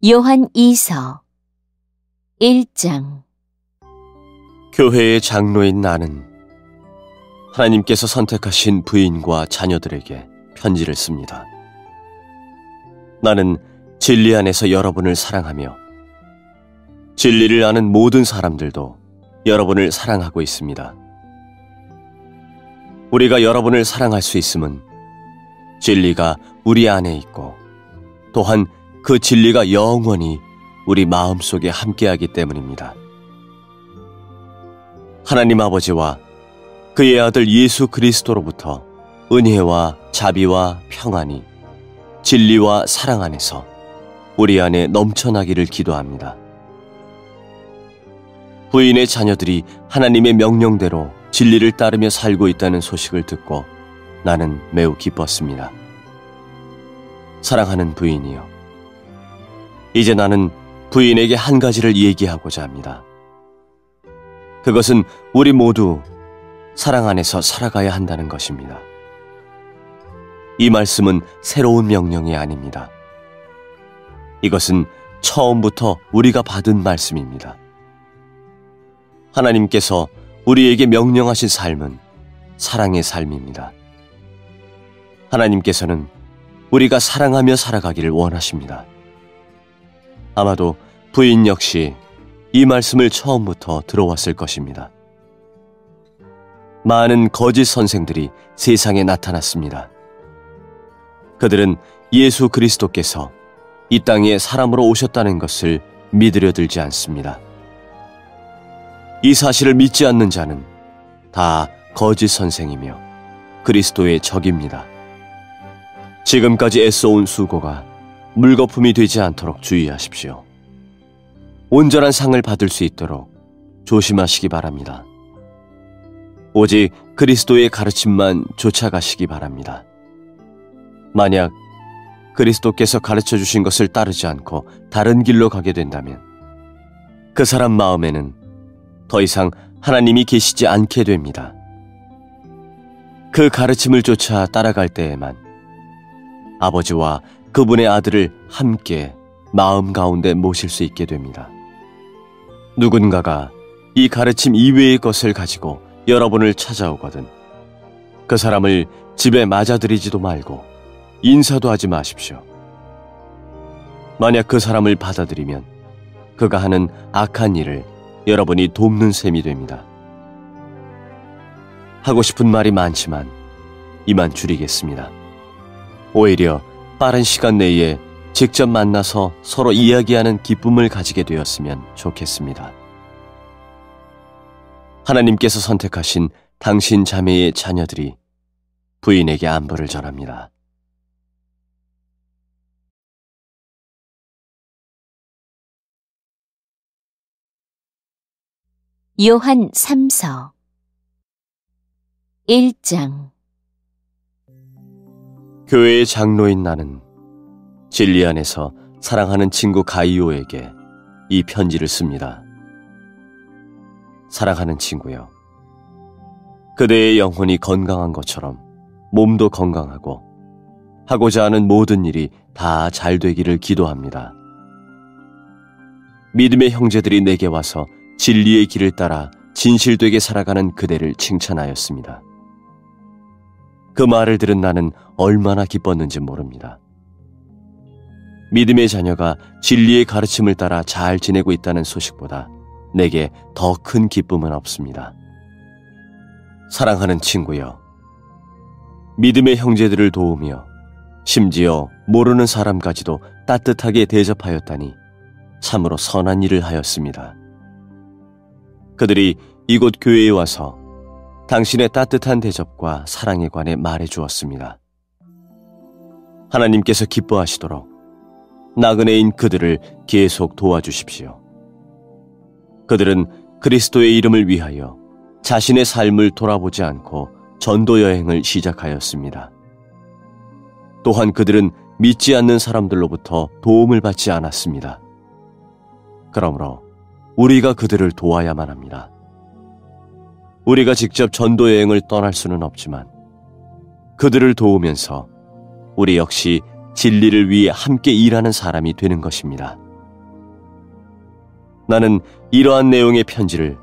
요한 2서 1장. 교회의 장로인 나는 하나님께서 선택하신 부인과 자녀들에게 편지를 씁니다. 나는 진리 안에서 여러분을 사랑하며 진리를 아는 모든 사람들도 여러분을 사랑하고 있습니다. 우리가 여러분을 사랑할 수 있음은 진리가 우리 안에 있고 또한 그 진리가 영원히 우리 마음속에 함께하기 때문입니다. 하나님 아버지와 그의 아들 예수 그리스도로부터 은혜와 자비와 평안이 진리와 사랑 안에서 우리 안에 넘쳐나기를 기도합니다. 부인의 자녀들이 하나님의 명령대로 진리를 따르며 살고 있다는 소식을 듣고 나는 매우 기뻤습니다. 사랑하는 부인이요, 이제 나는 부인에게 한 가지를 얘기하고자 합니다. 그것은 우리 모두 사랑 안에서 살아가야 한다는 것입니다. 이 말씀은 새로운 명령이 아닙니다. 이것은 처음부터 우리가 받은 말씀입니다. 하나님께서 우리에게 명령하신 삶은 사랑의 삶입니다. 하나님께서는 우리가 사랑하며 살아가기를 원하십니다. 아마도 부인 역시 이 말씀을 처음부터 들어왔을 것입니다. 많은 거짓 선생들이 세상에 나타났습니다. 그들은 예수 그리스도께서 이 땅에 사람으로 오셨다는 것을 믿으려 들지 않습니다. 이 사실을 믿지 않는 자는 다 거짓 선생이며 그리스도의 적입니다. 지금까지 애써온 수고가 물거품이 되지 않도록 주의하십시오. 온전한 상을 받을 수 있도록 조심하시기 바랍니다. 오직 그리스도의 가르침만 쫓아가시기 바랍니다. 만약 그리스도께서 가르쳐 주신 것을 따르지 않고 다른 길로 가게 된다면 그 사람 마음에는 더 이상 하나님이 계시지 않게 됩니다. 그 가르침을 쫓아 따라갈 때에만 아버지와 그분의 아들을 함께 마음 가운데 모실 수 있게 됩니다. 누군가가 이 가르침 이외의 것을 가지고 여러분을 찾아오거든 그 사람을 집에 맞아들이지도 말고 인사도 하지 마십시오. 만약 그 사람을 받아들이면 그가 하는 악한 일을 여러분이 돕는 셈이 됩니다. 하고 싶은 말이 많지만 이만 줄이겠습니다. 오히려 빠른 시간 내에 직접 만나서 서로 이야기하는 기쁨을 가지게 되었으면 좋겠습니다. 하나님께서 선택하신 당신 자매의 자녀들이 부인에게 안부를 전합니다. 요한 3서 1장. 교회의 장로인 나는 진리 안에서 사랑하는 친구 가이오에게 이 편지를 씁니다. 사랑하는 친구여, 그대의 영혼이 건강한 것처럼 몸도 건강하고 하고자 하는 모든 일이 다 잘 되기를 기도합니다. 믿음의 형제들이 내게 와서 진리의 길을 따라 진실되게 살아가는 그대를 칭찬하였습니다. 그 말을 들은 나는 얼마나 기뻤는지 모릅니다. 믿음의 자녀가 진리의 가르침을 따라 잘 지내고 있다는 소식보다 내게 더 큰 기쁨은 없습니다. 사랑하는 친구여, 믿음의 형제들을 도우며 심지어 모르는 사람까지도 따뜻하게 대접하였다니 참으로 선한 일을 하였습니다. 그들이 이곳 교회에 와서 당신의 따뜻한 대접과 사랑에 관해 말해 주었습니다. 하나님께서 기뻐하시도록 나그네인 그들을 계속 도와주십시오. 그들은 그리스도의 이름을 위하여 자신의 삶을 돌아보지 않고 전도 여행을 시작하였습니다. 또한 그들은 믿지 않는 사람들로부터 도움을 받지 않았습니다. 그러므로 우리가 그들을 도와야만 합니다. 우리가 직접 전도 여행을 떠날 수는 없지만 그들을 도우면서 우리 역시 진리를 위해 함께 일하는 사람이 되는 것입니다. 나는 이러한 내용의 편지를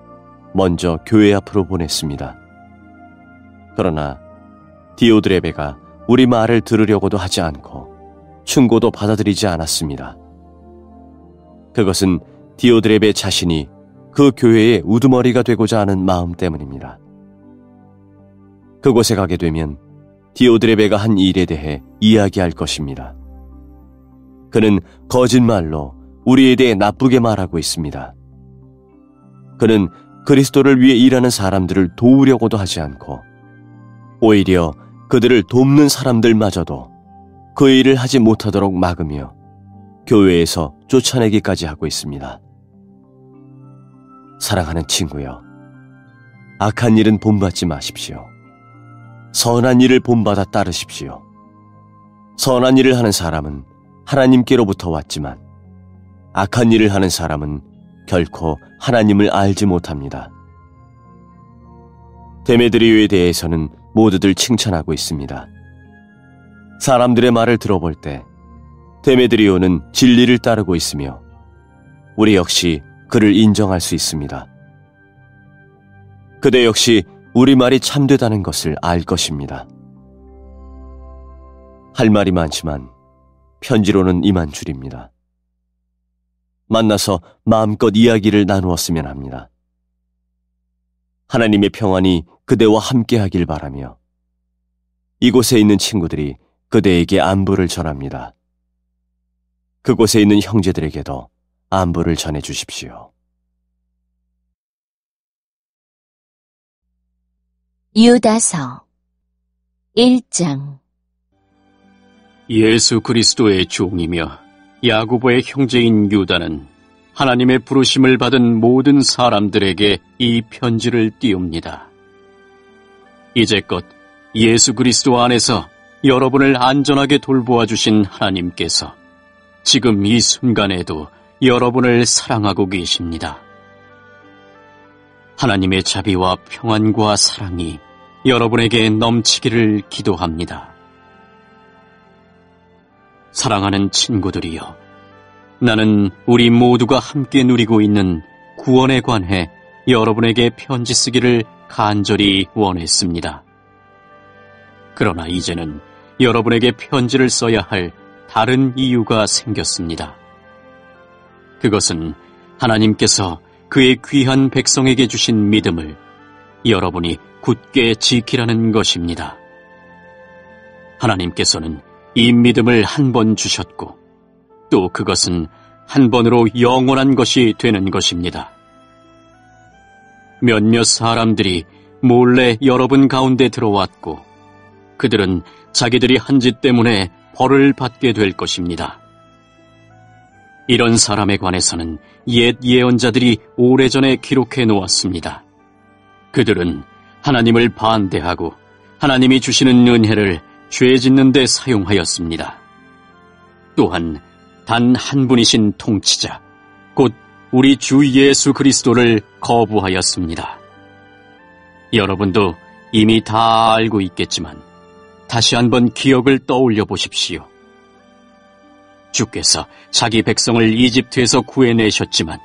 먼저 교회 앞으로 보냈습니다. 그러나 디오드레베가 우리 말을 들으려고도 하지 않고 충고도 받아들이지 않았습니다. 그것은 디오드레베 자신이 그 교회의 우두머리가 되고자 하는 마음 때문입니다. 그곳에 가게 되면 디오드레베가 한 일에 대해 이야기할 것입니다. 그는 거짓말로 우리에 대해 나쁘게 말하고 있습니다. 그는 그리스도를 위해 일하는 사람들을 도우려고도 하지 않고 오히려 그들을 돕는 사람들마저도 그 일을 하지 못하도록 막으며 교회에서 쫓아내기까지 하고 있습니다. 사랑하는 친구여, 악한 일은 본받지 마십시오. 선한 일을 본받아 따르십시오. 선한 일을 하는 사람은 하나님께로부터 왔지만 악한 일을 하는 사람은 결코 하나님을 알지 못합니다. 데메드리오에 대해서는 모두들 칭찬하고 있습니다. 사람들의 말을 들어볼 때 데메드리오는 진리를 따르고 있으며 우리 역시 그를 인정할 수 있습니다. 그대 역시 우리 말이 참되다는 것을 알 것입니다. 할 말이 많지만 편지로는 이만 줄입니다. 만나서 마음껏 이야기를 나누었으면 합니다. 하나님의 평안이 그대와 함께 하길 바라며 이곳에 있는 친구들이 그대에게 안부를 전합니다. 그곳에 있는 형제들에게도 안부를 전해 주십시오. 유다서 1장. 예수 그리스도의 종이며 야고보의 형제인 유다는 하나님의 부르심을 받은 모든 사람들에게 이 편지를 띄웁니다. 이제껏 예수 그리스도 안에서 여러분을 안전하게 돌보아 주신 하나님께서 지금 이 순간에도 여러분을 사랑하고 계십니다. 하나님의 자비와 평안과 사랑이 여러분에게 넘치기를 기도합니다. 사랑하는 친구들이여, 나는 우리 모두가 함께 누리고 있는 구원에 관해 여러분에게 편지 쓰기를 간절히 원했습니다. 그러나 이제는 여러분에게 편지를 써야 할 다른 이유가 생겼습니다. 그것은 하나님께서 그의 귀한 백성에게 주신 믿음을 여러분이 굳게 지키라는 것입니다. 하나님께서는 이 믿음을 한 번 주셨고 또 그것은 한 번으로 영원한 것이 되는 것입니다. 몇몇 사람들이 몰래 여러분 가운데 들어왔고 그들은 자기들이 한 짓 때문에 벌을 받게 될 것입니다. 이런 사람에 관해서는 옛 예언자들이 오래전에 기록해 놓았습니다. 그들은 하나님을 반대하고 하나님이 주시는 은혜를 죄 짓는 데 사용하였습니다. 또한 단 한 분이신 통치자, 곧 우리 주 예수 그리스도를 거부하였습니다. 여러분도 이미 다 알고 있겠지만 다시 한번 기억을 떠올려 보십시오. 주께서 자기 백성을 이집트에서 구해내셨지만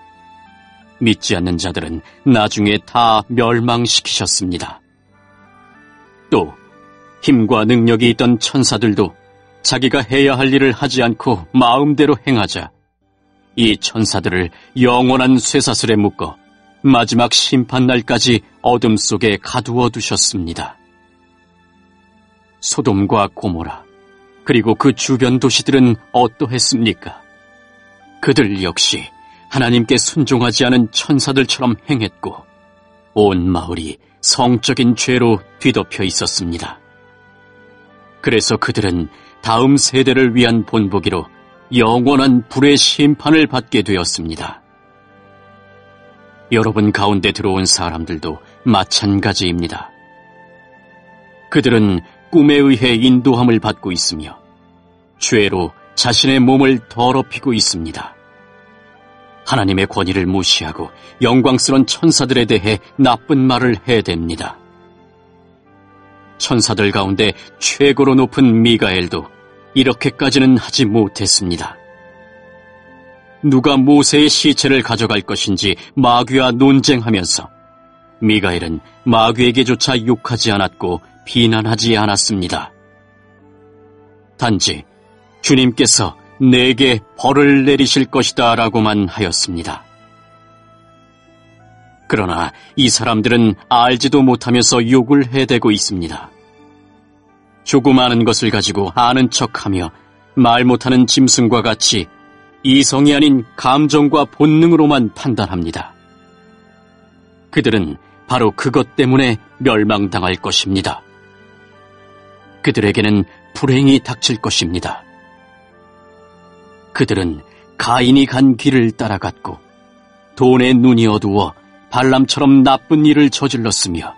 믿지 않는 자들은 나중에 다 멸망시키셨습니다. 또 힘과 능력이 있던 천사들도 자기가 해야 할 일을 하지 않고 마음대로 행하자 이 천사들을 영원한 쇠사슬에 묶어 마지막 심판날까지 어둠 속에 가두어 두셨습니다. 소돔과 고모라 그리고 그 주변 도시들은 어떠했습니까? 그들 역시 하나님께 순종하지 않은 천사들처럼 행했고 온 마을이 성적인 죄로 뒤덮여 있었습니다. 그래서 그들은 다음 세대를 위한 본보기로 영원한 불의 심판을 받게 되었습니다. 여러분 가운데 들어온 사람들도 마찬가지입니다. 그들은 꿈에 의해 인도함을 받고 있으며 죄로 자신의 몸을 더럽히고 있습니다. 하나님의 권위를 무시하고 영광스러운 천사들에 대해 나쁜 말을 해댑니다. 천사들 가운데 최고로 높은 미가엘도 이렇게까지는 하지 못했습니다. 누가 모세의 시체를 가져갈 것인지 마귀와 논쟁하면서 미가엘은 마귀에게조차 욕하지 않았고 비난하지 않았습니다. 단지 주님께서 내게 벌을 내리실 것이다 라고만 하였습니다. 그러나 이 사람들은 알지도 못하면서 욕을 해대고 있습니다. 조그마한 것을 가지고 아는 척하며 말 못하는 짐승과 같이 이성이 아닌 감정과 본능으로만 판단합니다. 그들은 바로 그것 때문에 멸망당할 것입니다. 그들에게는 불행이 닥칠 것입니다. 그들은 가인이 간 길을 따라갔고 돈의 눈이 어두워 발람처럼 나쁜 일을 저질렀으며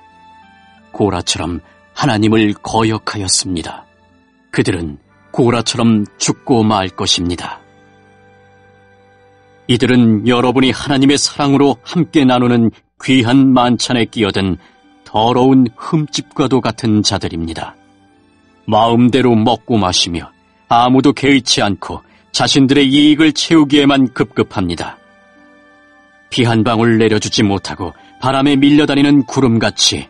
고라처럼 하나님을 거역하였습니다. 그들은 고라처럼 죽고 말 것입니다. 이들은 여러분이 하나님의 사랑으로 함께 나누는 귀한 만찬에 끼어든 더러운 흠집과도 같은 자들입니다. 마음대로 먹고 마시며 아무도 개의치 않고 자신들의 이익을 채우기에만 급급합니다. 비 한 방울 내려주지 못하고 바람에 밀려다니는 구름같이,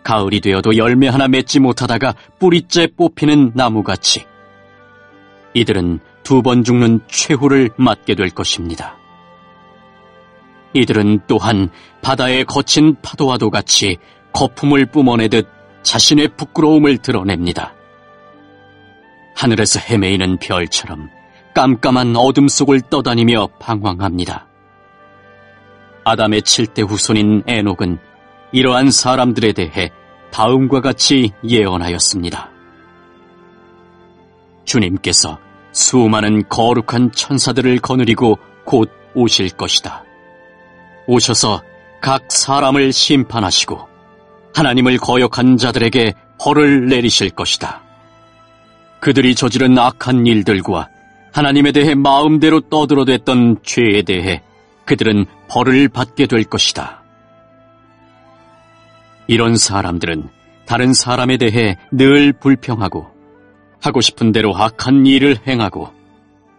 가을이 되어도 열매 하나 맺지 못하다가 뿌리째 뽑히는 나무같이 이들은 2번 죽는 최후를 맞게 될 것입니다. 이들은 또한 바다의 거친 파도와도 같이 거품을 뿜어내듯 자신의 부끄러움을 드러냅니다. 하늘에서 헤매이는 별처럼 깜깜한 어둠 속을 떠다니며 방황합니다. 아담의 7대 후손인 에녹은 이러한 사람들에 대해 다음과 같이 예언하였습니다. 주님께서 수많은 거룩한 천사들을 거느리고 곧 오실 것이다. 오셔서 각 사람을 심판하시고 하나님을 거역한 자들에게 벌을 내리실 것이다. 그들이 저지른 악한 일들과 하나님에 대해 마음대로 떠들어댔던 죄에 대해 그들은 벌을 받게 될 것이다. 이런 사람들은 다른 사람에 대해 늘 불평하고 하고 싶은 대로 악한 일을 행하고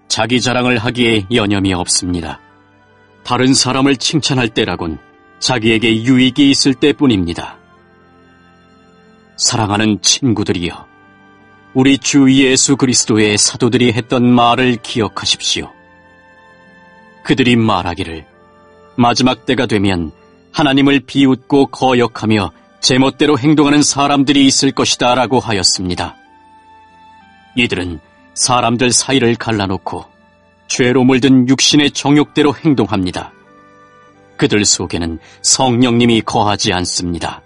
자기 자랑을 하기에 여념이 없습니다. 다른 사람을 칭찬할 때라곤 자기에게 유익이 있을 때뿐입니다. 사랑하는 친구들이여, 우리 주 예수 그리스도의 사도들이 했던 말을 기억하십시오. 그들이 말하기를 마지막 때가 되면 하나님을 비웃고 거역하며 제멋대로 행동하는 사람들이 있을 것이다 라고 하였습니다. 이들은 사람들 사이를 갈라놓고 죄로 물든 육신의 정욕대로 행동합니다. 그들 속에는 성령님이 거하지 않습니다.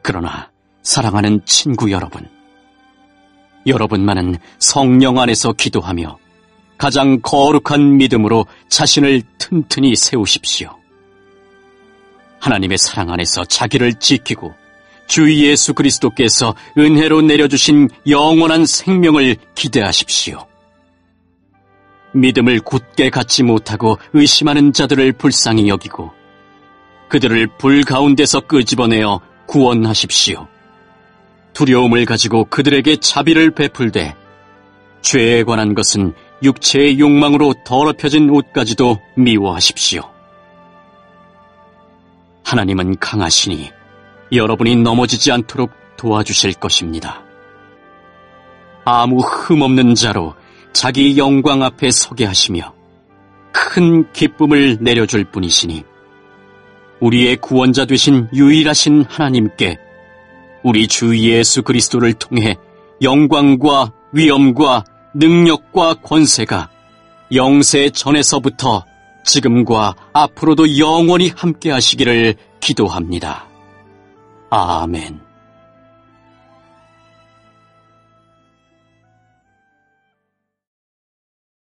그러나 사랑하는 친구 여러분, 여러분만은 성령 안에서 기도하며 가장 거룩한 믿음으로 자신을 튼튼히 세우십시오. 하나님의 사랑 안에서 자기를 지키고 주 예수 그리스도께서 은혜로 내려주신 영원한 생명을 기대하십시오. 믿음을 굳게 갖지 못하고 의심하는 자들을 불쌍히 여기고 그들을 불 가운데서 끄집어내어 구원하십시오. 두려움을 가지고 그들에게 자비를 베풀되 죄에 관한 것은 육체의 욕망으로 더럽혀진 옷까지도 미워하십시오. 하나님은 강하시니 여러분이 넘어지지 않도록 도와주실 것입니다. 아무 흠없는 자로 자기 영광 앞에 서게 하시며 큰 기쁨을 내려줄 분이시니 우리의 구원자 되신 유일하신 하나님께 우리 주 예수 그리스도를 통해 영광과 위엄과 능력과 권세가 영세 전에서부터 지금과 앞으로도 영원히 함께 하시기를 기도합니다. 아멘.